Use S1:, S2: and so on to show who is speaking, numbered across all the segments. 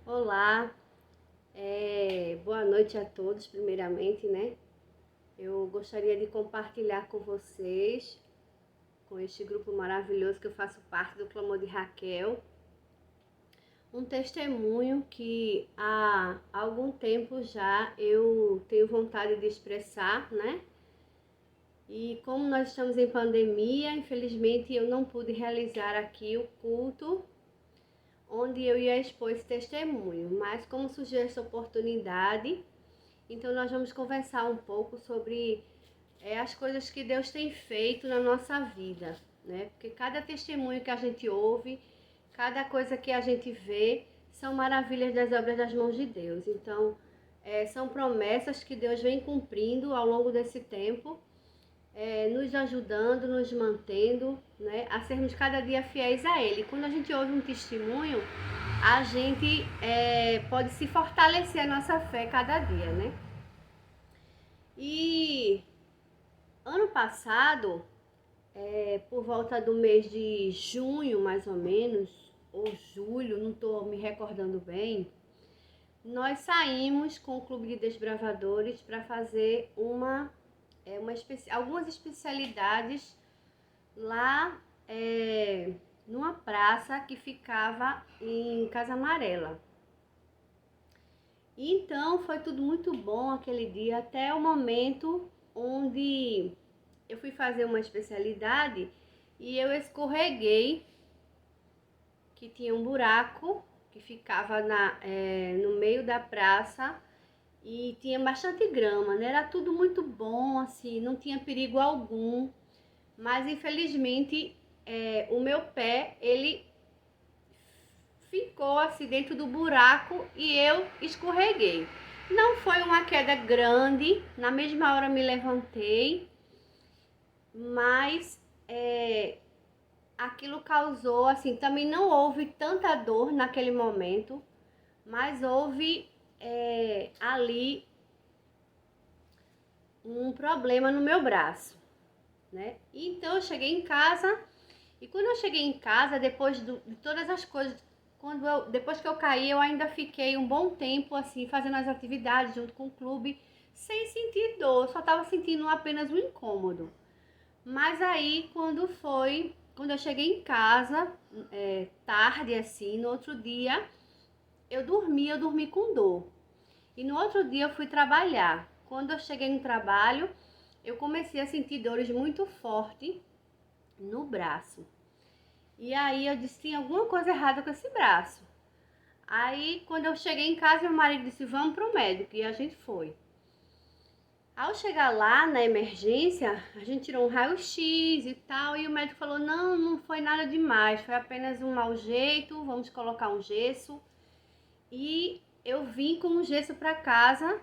S1: Olá, boa noite a todos, primeiramente, né? Eu gostaria de compartilhar com vocês, com este grupo maravilhoso que eu faço parte do Clamor de Raquel, um testemunho que há algum tempo já eu tenho vontade de expressar, né? E como nós estamos em pandemia, infelizmente eu não pude realizar aqui o culto onde eu ia expor esse testemunho, mas como surgiu essa oportunidade, então nós vamos conversar um pouco sobre as coisas que Deus tem feito na nossa vida, né? Porque cada testemunho que a gente ouve, cada coisa que a gente vê, são maravilhas das obras das mãos de Deus. Então, são promessas que Deus vem cumprindo ao longo desse tempo, nos ajudando, nos mantendo, né, a sermos cada dia fiéis a Ele. Quando a gente ouve um testemunho, a gente pode se fortalecer a nossa fé cada dia, né? E ano passado, por volta do mês de junho, mais ou menos, ou julho, não estou me recordando bem, nós saímos com o Clube de Desbravadores para fazer algumas especialidades lá numa praça que ficava em Casa Amarela. Então foi tudo muito bom aquele dia, até o momento onde eu fui fazer uma especialidade e eu escorreguei, que tinha um buraco que ficava no meio da praça e tinha bastante grama, né? Era tudo muito bom, assim, não tinha perigo algum, mas infelizmente o meu pé, ele ficou assim dentro do buraco e eu escorreguei. Não foi uma queda grande, na mesma hora me levantei, mas aquilo causou, assim, também não houve tanta dor naquele momento, mas houve ali um problema no meu braço, né? Então eu cheguei em casa e quando eu cheguei em casa, depois de todas as coisas, depois que eu caí, eu ainda fiquei um bom tempo assim fazendo as atividades junto com o clube, sem sentir dor, só estava sentindo apenas um incômodo. Mas aí quando eu cheguei em casa, tarde assim, no outro dia, eu dormi com dor. E no outro dia eu fui trabalhar. Quando eu cheguei no trabalho, eu comecei a sentir dores muito fortes no braço. E aí eu disse, tem alguma coisa errada com esse braço. Aí quando eu cheguei em casa, meu marido disse, vamos pro médico. E a gente foi. Ao chegar lá na emergência, a gente tirou um raio-x e tal, e o médico falou, não, não foi nada demais, foi apenas um mau jeito, vamos colocar um gesso. E eu vim com o gesso para casa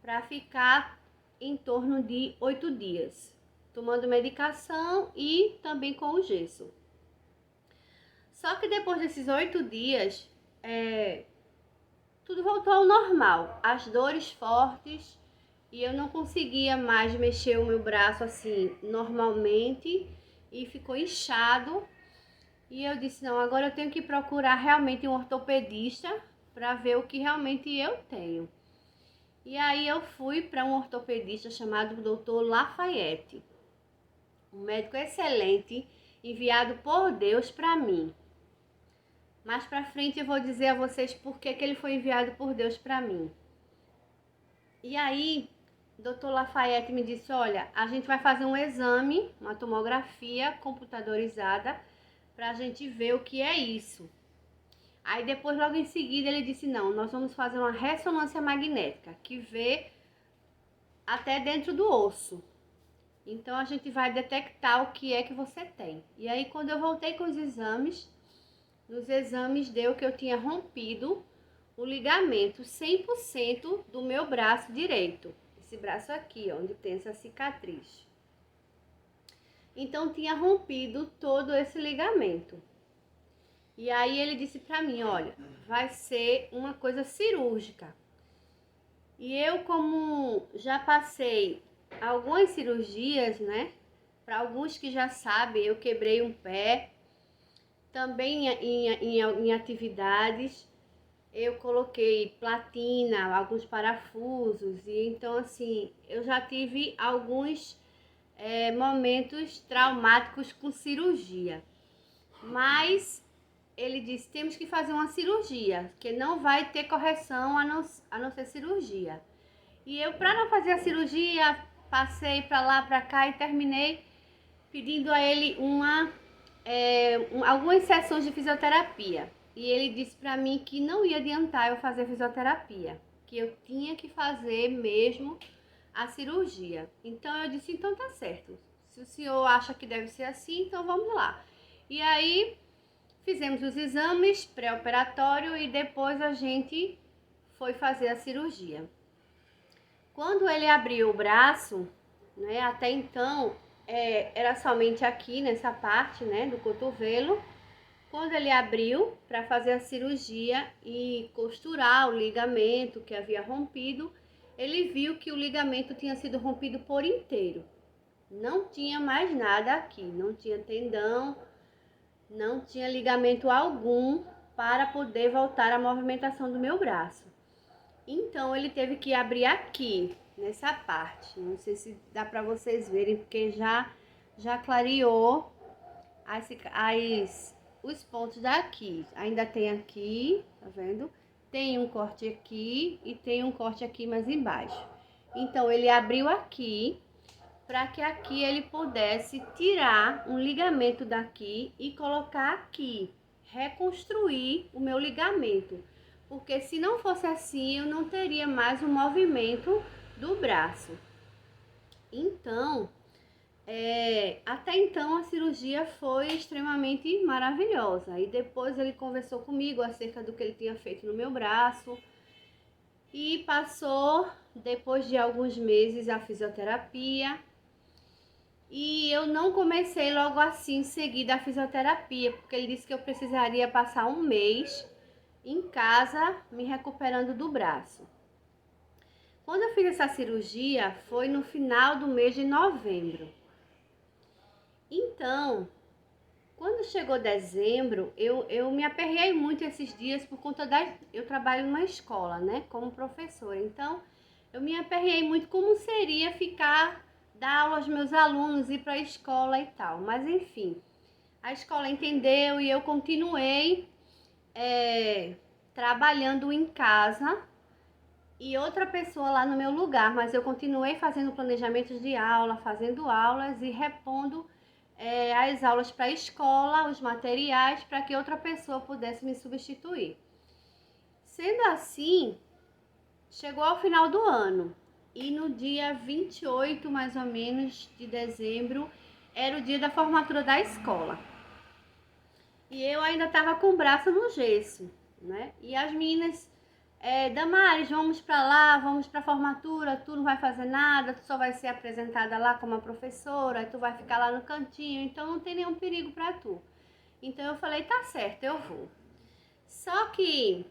S1: para ficar em torno de 8 dias, tomando medicação e também com o gesso. Só que depois desses 8 dias, tudo voltou ao normal, as dores fortes, e eu não conseguia mais mexer o meu braço assim normalmente e ficou inchado. E eu disse, não, agora eu tenho que procurar realmente um ortopedista para ver o que realmente eu tenho. E aí eu fui para um ortopedista chamado Dr. Lafayette, um médico excelente, enviado por Deus para mim. Mais para frente eu vou dizer a vocês por que ele foi enviado por Deus para mim. E aí, Dr. Lafayette me disse, olha, a gente vai fazer um exame, uma tomografia computadorizada, para a gente ver o que é isso. Aí depois, logo em seguida, ele disse, não, nós vamos fazer uma ressonância magnética, que vê até dentro do osso. Então, a gente vai detectar o que é que você tem. E aí, quando eu voltei com os exames, nos exames deu que eu tinha rompido o ligamento 100% do meu braço direito. Esse braço aqui, onde tem essa cicatriz. Então, tinha rompido todo esse ligamento. E aí ele disse para mim, olha, vai ser uma coisa cirúrgica. E eu, como já passei algumas cirurgias, né? Para alguns que já sabem, eu quebrei um pé, também em atividades. eu coloquei platina, alguns parafusos, e então assim, eu já tive alguns momentos traumáticos com cirurgia. Mas ele disse, temos que fazer uma cirurgia, que não vai ter correção a não ser cirurgia. E eu, para não fazer a cirurgia, passei para lá, para cá e terminei pedindo a ele algumas sessões de fisioterapia. E ele disse para mim que não ia adiantar eu fazer fisioterapia, que eu tinha que fazer mesmo a cirurgia. Então eu disse, então tá certo. Se o senhor acha que deve ser assim, então vamos lá. E aí fizemos os exames pré-operatório e depois a gente foi fazer a cirurgia. Quando ele abriu o braço, né, até então era somente aqui nessa parte, né, do cotovelo. Quando ele abriu para fazer a cirurgia e costurar o ligamento que havia rompido, ele viu que o ligamento tinha sido rompido por inteiro. Não tinha mais nada aqui, não tinha tendão, não tinha ligamento algum para poder voltar à movimentação do meu braço. Então ele teve que abrir aqui, nessa parte. Não sei se dá para vocês verem, porque já clareou os pontos daqui. Ainda tem aqui, tá vendo? Tem um corte aqui e tem um corte aqui mais embaixo. Então ele abriu aqui para que aqui ele pudesse tirar um ligamento daqui e colocar aqui, reconstruir o meu ligamento. Porque se não fosse assim, eu não teria mais o movimento do braço. Então, até então a cirurgia foi extremamente maravilhosa. E depois ele conversou comigo acerca do que ele tinha feito no meu braço. E passou, depois de alguns meses, a fisioterapia. E eu não comecei logo assim em seguida a fisioterapia, porque ele disse que eu precisaria passar um mês em casa me recuperando do braço. Quando eu fiz essa cirurgia foi no final do mês de novembro. Então, quando chegou dezembro, eu me aperreei muito esses dias por conta eu trabalho numa escola, né, como professora. Então, eu me aperreei muito como seria dar aula aos meus alunos, ir para a escola e tal. Mas enfim, a escola entendeu e eu continuei trabalhando em casa e outra pessoa lá no meu lugar, mas eu continuei fazendo planejamentos de aula, fazendo aulas e repondo as aulas para a escola, os materiais, para que outra pessoa pudesse me substituir. Sendo assim, chegou ao final do ano e no dia 28, mais ou menos, de dezembro, era o dia da formatura da escola. E eu ainda estava com o braço no gesso, né? E as meninas, Damares, vamos para lá, vamos para a formatura, tu não vai fazer nada, tu só vai ser apresentada lá como a professora, tu vai ficar lá no cantinho, então não tem nenhum perigo para tu. Então eu falei, tá certo, eu vou. Só que,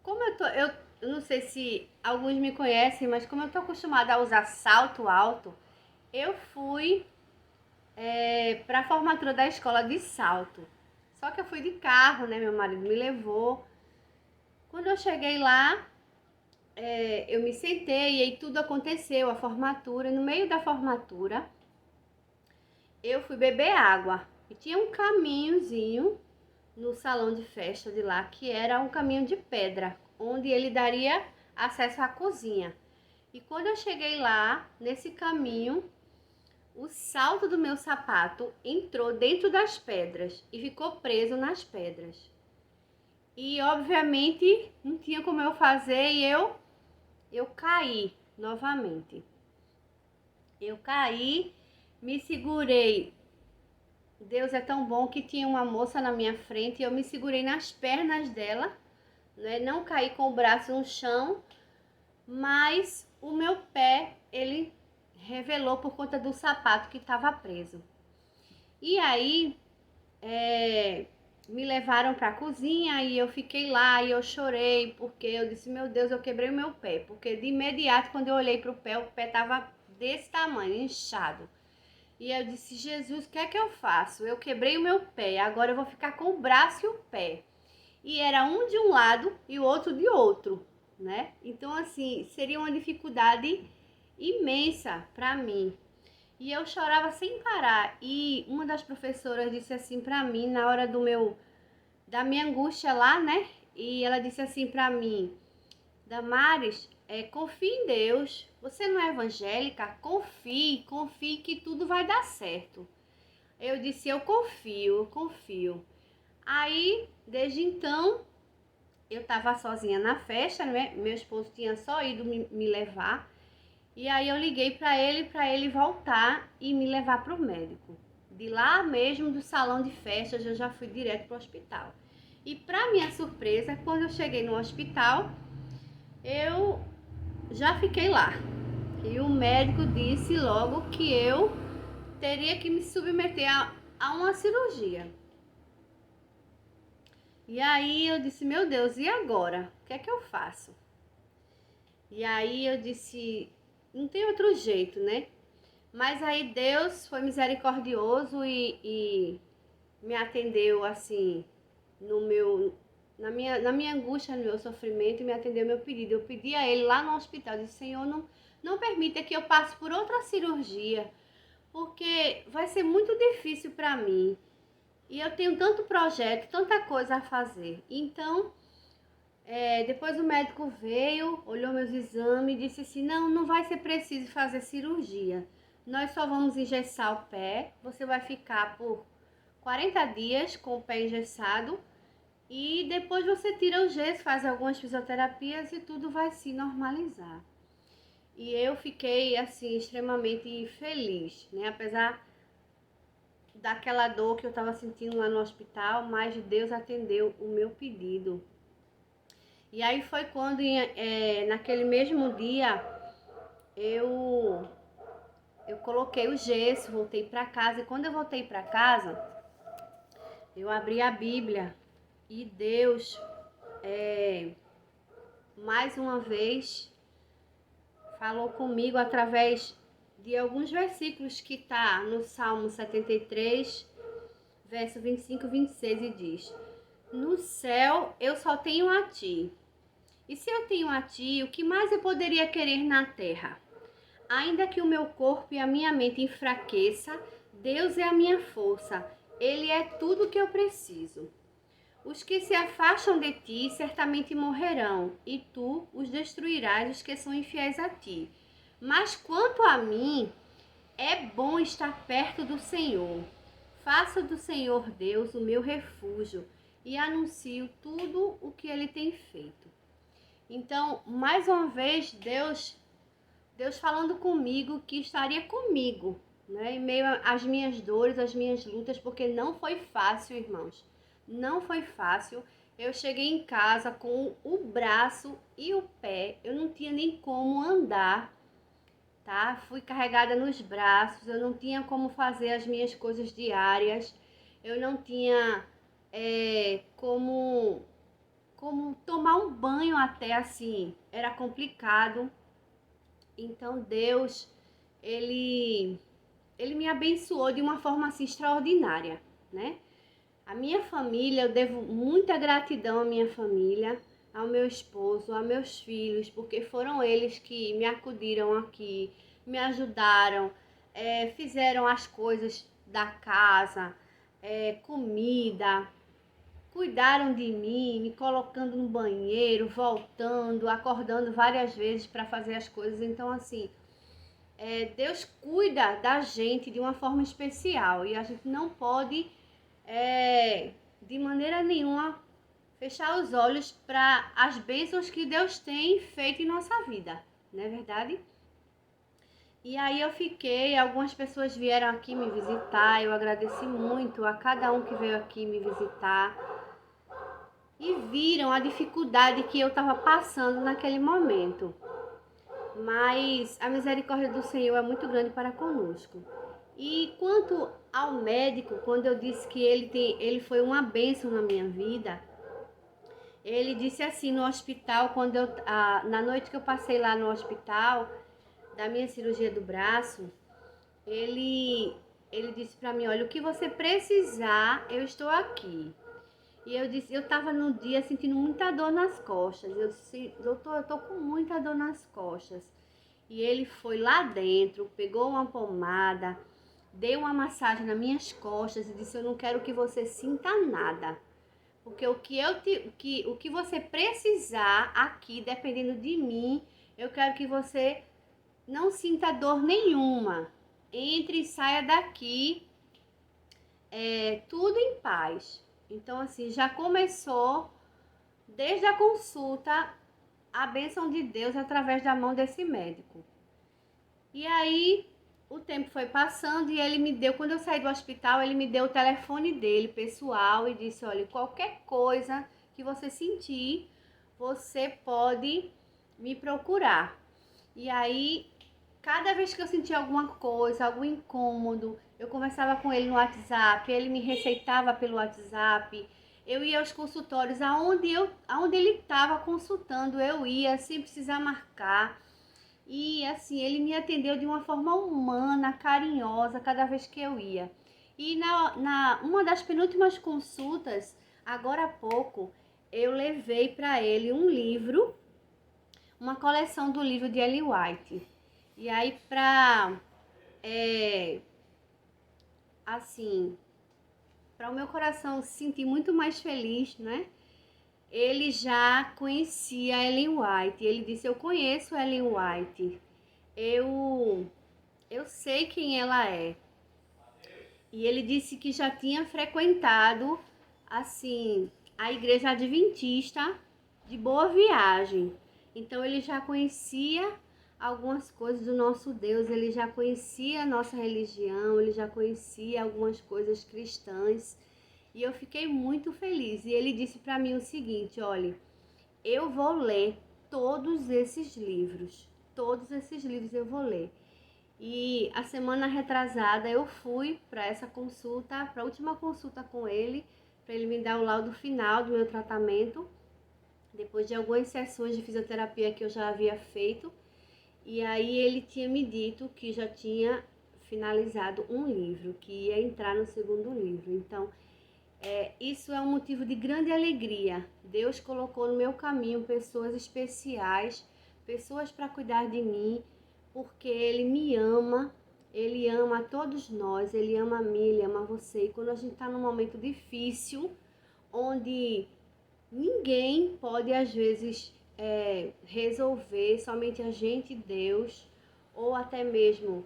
S1: como eu não sei se alguns me conhecem, mas como eu tô acostumada a usar salto alto, eu fui para a formatura da escola de salto. Só que eu fui de carro, né? Meu marido me levou. Quando eu cheguei lá, eu me sentei e aí tudo aconteceu, a formatura. No meio da formatura, eu fui beber água. E tinha um caminhozinho no salão de festa de lá, que era um caminho de pedra, onde ele daria acesso à cozinha. E quando eu cheguei lá, nesse caminho, o salto do meu sapato entrou dentro das pedras e ficou preso nas pedras. E obviamente não tinha como eu fazer e eu caí novamente. Eu caí, me segurei. Deus é tão bom que tinha uma moça na minha frente e eu me segurei nas pernas dela, né? Não caí com o braço no chão, mas o meu pé, ele revelou por conta do sapato que estava preso. E aí, me levaram para a cozinha e eu fiquei lá e eu chorei, porque eu disse, meu Deus, eu quebrei o meu pé. Porque de imediato, quando eu olhei para o pé estava desse tamanho, inchado. E eu disse, Jesus, o que é que eu faço? Eu quebrei o meu pé, agora eu vou ficar com o braço e o pé. e era um de um lado e o outro de outro, né? Então, assim, seria uma dificuldade imensa para mim. E eu chorava sem parar. E uma das professoras disse assim para mim, na hora da minha angústia lá, né? E ela disse assim para mim: Damares, confie em Deus. Você não é evangélica? Confie que tudo vai dar certo. Eu disse: eu confio, eu confio. Aí, desde então, eu estava sozinha na festa, né? Meu esposo tinha só ido me levar. E aí eu liguei para ele voltar e me levar para o médico. De lá mesmo, do salão de festas, eu já fui direto para o hospital. E para minha surpresa, quando eu cheguei no hospital, eu já fiquei lá. E o médico disse logo que eu teria que me submeter a uma cirurgia. E aí eu disse: meu Deus, e agora? O que é que eu faço? E aí eu disse: não tem outro jeito, né? Mas aí Deus foi misericordioso e me atendeu assim na minha angústia, no meu sofrimento, e me atendeu meu pedido. Eu pedi a ele lá no hospital, disse: Senhor, não permita que eu passe por outra cirurgia, porque vai ser muito difícil para mim. E eu tenho tanto projeto, tanta coisa a fazer. Então, depois o médico veio, olhou meus exames e disse assim: não vai ser preciso fazer cirurgia. Nós só vamos engessar o pé. Você vai ficar por 40 dias com o pé engessado. E depois você tira o gesso, faz algumas fisioterapias e tudo vai se normalizar. E eu fiquei, assim, extremamente feliz, né? Apesar daquela dor que eu estava sentindo lá no hospital, mas Deus atendeu o meu pedido. E aí foi quando, naquele mesmo dia, eu coloquei o gesso, voltei para casa. E quando eu voltei para casa, eu abri a Bíblia e Deus, mais uma vez, falou comigo através de alguns versículos que está no Salmo 73, verso 25 e 26, e diz: no céu eu só tenho a ti. E se eu tenho a ti, o que mais eu poderia querer na terra? Ainda que o meu corpo e a minha mente enfraqueça, Deus é a minha força. Ele é tudo o que eu preciso. Os que se afastam de ti certamente morrerão, e tu os destruirás, os que são infiéis a ti. Mas quanto a mim, é bom estar perto do Senhor. Faço do Senhor Deus o meu refúgio e anuncio tudo o que ele tem feito. Então, mais uma vez, Deus falando comigo que estaria comigo, né? Em meio às minhas dores, às minhas lutas, porque não foi fácil, irmãos. Não foi fácil. Eu cheguei em casa com o braço e o pé. Eu não tinha nem como andar, tá? Fui carregada nos braços. Eu não tinha como fazer as minhas coisas diárias. Eu não tinha como tomar um banho até, assim. Era complicado. Então Deus, ele me abençoou de uma forma assim extraordinária, né? A minha família, eu devo muita gratidão à minha família, ao meu esposo, aos meus filhos, porque foram eles que me acudiram aqui, me ajudaram, fizeram as coisas da casa, comida, cuidaram de mim, me colocando no banheiro, voltando, acordando várias vezes para fazer as coisas. Então, assim, Deus cuida da gente de uma forma especial e a gente não pode, de maneira nenhuma, fechar os olhos para as bênçãos que Deus tem feito em nossa vida, não é verdade? E aí eu fiquei, algumas pessoas vieram aqui me visitar, eu agradeci muito a cada um que veio aqui me visitar e viram a dificuldade que eu estava passando naquele momento. Mas a misericórdia do Senhor é muito grande para conosco. E quanto ao médico, quando eu disse que ele foi uma bênção na minha vida, ele disse assim no hospital, na noite que eu passei lá no hospital, da minha cirurgia do braço, ele disse para mim: olha, o que você precisar, eu estou aqui. E eu disse, eu tava no dia sentindo muita dor nas costas. Eu disse, doutor, eu tô com muita dor nas costas. E ele foi lá dentro, pegou uma pomada, deu uma massagem nas minhas costas e disse, eu não quero que você sinta nada. Porque o que você precisar aqui, dependendo de mim, eu quero que você não sinta dor nenhuma. Entre e saia daqui, tudo em paz. Então, assim, já começou, desde a consulta, a bênção de Deus através da mão desse médico. E aí, o tempo foi passando e ele me deu, quando eu saí do hospital, ele me deu o telefone dele, pessoal, e disse, olha, qualquer coisa que você sentir, você pode me procurar. E aí, cada vez que eu sentia alguma coisa, algum incômodo, eu conversava com ele no WhatsApp, ele me receitava pelo WhatsApp, eu ia aos consultórios, aonde ele estava consultando, eu ia, sem precisar marcar. E assim, ele me atendeu de uma forma humana, carinhosa, cada vez que eu ia. E uma das penúltimas consultas, agora há pouco, eu levei para ele um livro, uma coleção do livro de Ellen White. E aí, assim, para o meu coração se sentir muito mais feliz, né? Ele já conhecia Ellen White. Ele disse, eu conheço Ellen White. Eu sei quem ela é. E ele disse que já tinha frequentado, assim, a igreja adventista de Boa Viagem. Então ele já conhecia algumas coisas do nosso Deus, ele já conhecia a nossa religião, ele já conhecia algumas coisas cristãs. E eu fiquei muito feliz. E ele disse para mim o seguinte, olha, eu vou ler todos esses livros eu vou ler. E a semana retrasada eu fui para essa consulta, para a última consulta com ele, para ele me dar o laudo final do meu tratamento, depois de algumas sessões de fisioterapia que eu já havia feito. E aí ele tinha me dito que já tinha finalizado um livro, que ia entrar no segundo livro. Então, isso é um motivo de grande alegria. Deus colocou no meu caminho pessoas especiais, pessoas para cuidar de mim, porque Ele me ama, Ele ama a todos nós, Ele ama a mim, Ele ama você. E quando a gente está num momento difícil, onde ninguém pode às vezes resolver, somente a gente e Deus, ou até mesmo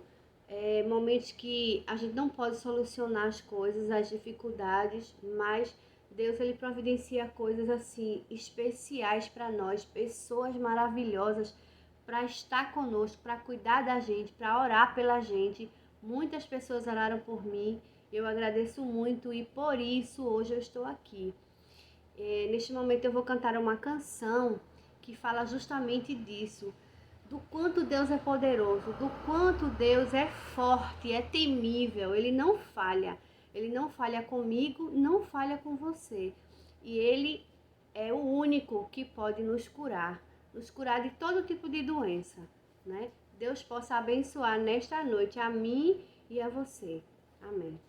S1: momentos que a gente não pode solucionar as coisas, as dificuldades, mas Deus ele providencia coisas assim especiais para nós, pessoas maravilhosas para estar conosco, para cuidar da gente, para orar pela gente. Muitas pessoas oraram por mim, eu agradeço muito e por isso hoje eu estou aqui. Neste momento eu vou cantar uma canção que fala justamente disso, do quanto Deus é poderoso, do quanto Deus é forte, é temível, Ele não falha comigo, não falha com você. E Ele é o único que pode nos curar de todo tipo de doença, né? Deus possa abençoar nesta noite a mim e a você. Amém.